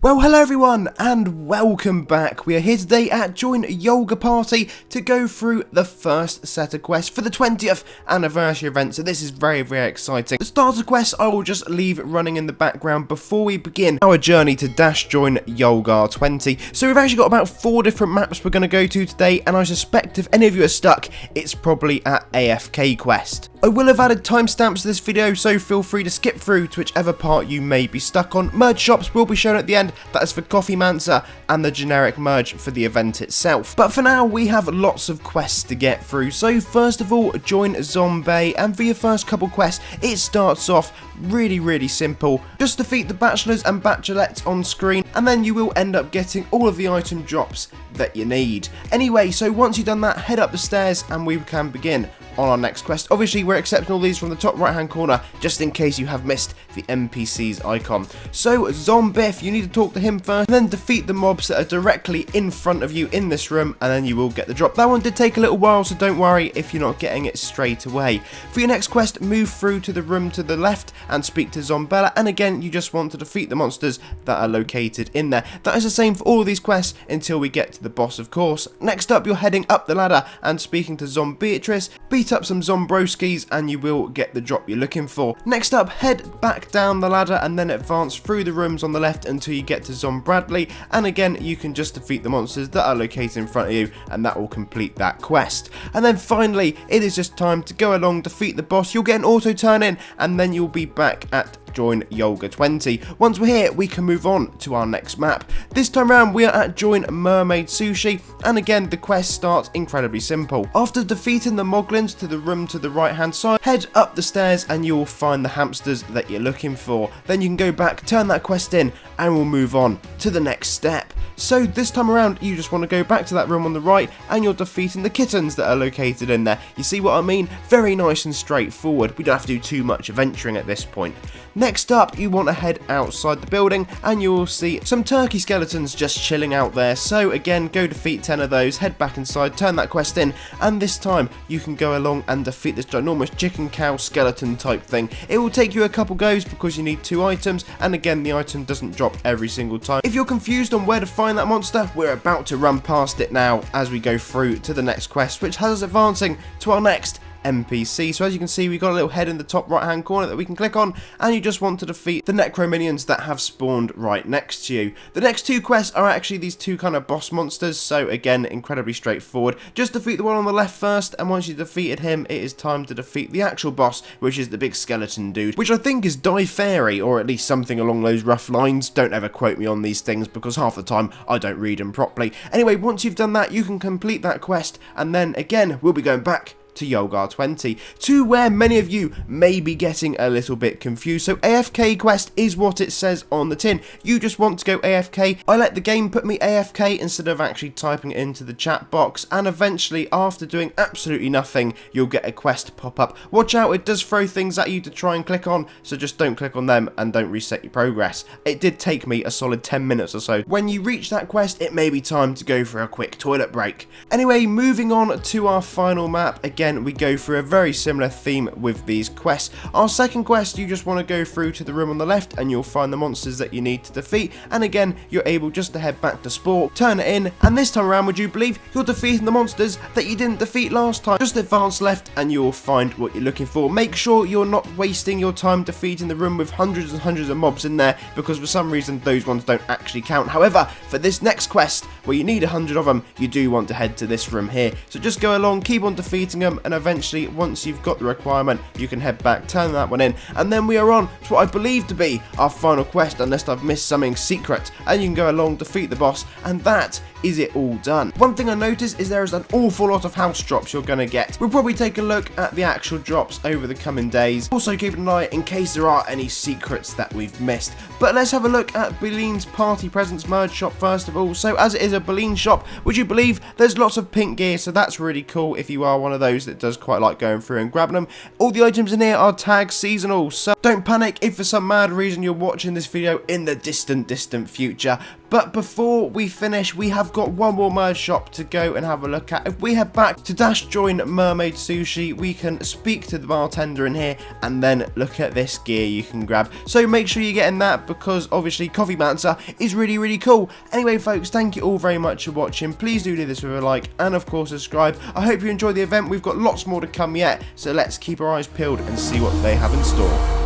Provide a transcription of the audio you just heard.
Well, hello everyone, and welcome back. We are here today at Join Yulgarparty to go through the first set of quests for the 20th anniversary event, so this is very exciting. The starter quest I will just leave running in the background before we begin our journey to join Yulgar20. So we've actually got about 4 different maps we're going to go to today, and I suspect if any of you are stuck, it's probably at AFKQuest. I will have added timestamps to this video, so feel free to skip through to whichever part you may be stuck on. Merge shops will be shown at the end. That is for CoffeeMancer and the generic merge for the event itself. But for now, we have lots of quests to get through. So first of all, join Zombae, and for your first couple quests, it starts off really simple. Just defeat the bachelors and bachelorettes on screen, and then you will end up getting all of the item drops that you need. Anyway, so once you've done that, head up the stairs and we can begin on our next quest. Obviously, we're accepting all these from the top right hand corner, just in case you have missed the NPC's icon. So, Zombae, you need to talk to him first, and then defeat the mobs that are directly in front of you in this room, and then you will get the drop. That one did take a little while, so don't worry if you're not getting it straight away. For your next quest, move through to the room to the left and speak to Zombae, and again, you just want to defeat the monsters that are located in there. That is the same for all of these quests until we get to the boss, of course. Next up, you're heading up the ladder and speaking to Zombeatrice. Beat up some Zombroskis and you will get the drop you're looking for. Next up, head back down the ladder and then advance through the rooms on the left until you get to Zombradley, and again you can just defeat the monsters that are located in front of you, and that will complete that quest. And then finally, it is just time to go along, defeat the boss. You'll get an auto turn in, and then you'll be back at Join Yulgar20. Once we're here, we can move on to our next map. This time around, we are at Join mermaidsushi, and again, the quest starts incredibly simple. After defeating the moglins to the room to the right hand side, head up the stairs and you will find the hamsters that you're looking for. Then you can go back, turn that quest in, and we'll move on to the next step. So this time around, you just want to go back to that room on the right, and you're defeating the kittens that are located in there. You see what I mean? Very nice and straightforward. We don't have to do too much adventuring at this point. Next up, you want to head outside the building, and you will see some turkey skeletons just chilling out there. So again, go defeat 10 of those, head back inside, turn that quest in, and this time you can go along and defeat this ginormous chicken cow skeleton type thing. It will take you a couple goes because you need 2 items, and again, the item doesn't drop every single time. If you're confused on where to find that monster, we're about to run past it now as we go through to the next quest, which has us advancing to our next NPC. So as you can see, we've got a little head in the top right hand corner that we can click on, and you just want to defeat the necro minions that have spawned right next to you. The next 2 quests are actually these 2 kind of boss monsters, so again, incredibly straightforward. Just defeat the one on the left first, and once you've defeated him, it is time to defeat the actual boss, which is the big skeleton dude, which I think is Die Fairy, or at least something along those rough lines. Don't ever quote me on these things because half the time I don't read them properly. Anyway, once you've done that, you can complete that quest, and then again, we'll be going back to Yulgar20, to where many of you may be getting a little bit confused. So AFKQuest is what it says on the tin. You just want to go AFK. I let the game put me AFK instead of actually typing it into the chat box, and eventually, after doing absolutely nothing, you'll get a quest pop up. Watch out, it does throw things at you to try and click on, so just don't click on them and don't reset your progress. It did take me a solid 10 minutes or so. When you reach that quest, it may be time to go for a quick toilet break. Anyway, moving on to our final map. Again, we go through a very similar theme with these quests. Our second quest, you just want to go through to the room on the left, and you'll find the monsters that you need to defeat, and again, you're able just to head back to Spork, turn it in, and this time around, would you believe, you're defeating the monsters that you didn't defeat last time. Just advance left and you'll find what you're looking for. Make sure you're not wasting your time defeating the room with hundreds and hundreds of mobs in there, because for some reason those ones don't actually count. However, for this next quest, where you need 100 of them, you do want to head to this room here. So just go along, keep on defeating them, and eventually, once you've got the requirement, you can head back, turn that one in, and then we are on to what I believe to be our final quest, unless I've missed something secret, and you can go along, defeat the boss, and that is it all done. One thing I noticed is there is an awful lot of house drops you're going to get. We'll probably take a look at the actual drops over the coming days. Also keep an eye in case there are any secrets that we've missed. But let's have a look at Beleen's party presents merge shop first of all. So as it is a Beleen shop, would you believe there's lots of pink gear, so that's really cool if you are one of those videos that does quite like going through and grabbing them. All the items in here are tagged seasonal, so don't panic if for some mad reason you're watching this video in the distant future. But before we finish, we have got one more merge shop to go and have a look at. If we head back to join Mermaid Sushi, we can speak to the bartender in here and then look at this gear you can grab. So make sure you're getting that, because obviously CoffeeMancer is really cool. Anyway folks, thank you all very much for watching. Please do leave this with a like and of course subscribe. I hope you enjoyed the event. We've got lots more to come yet, so let's keep our eyes peeled and see what they have in store.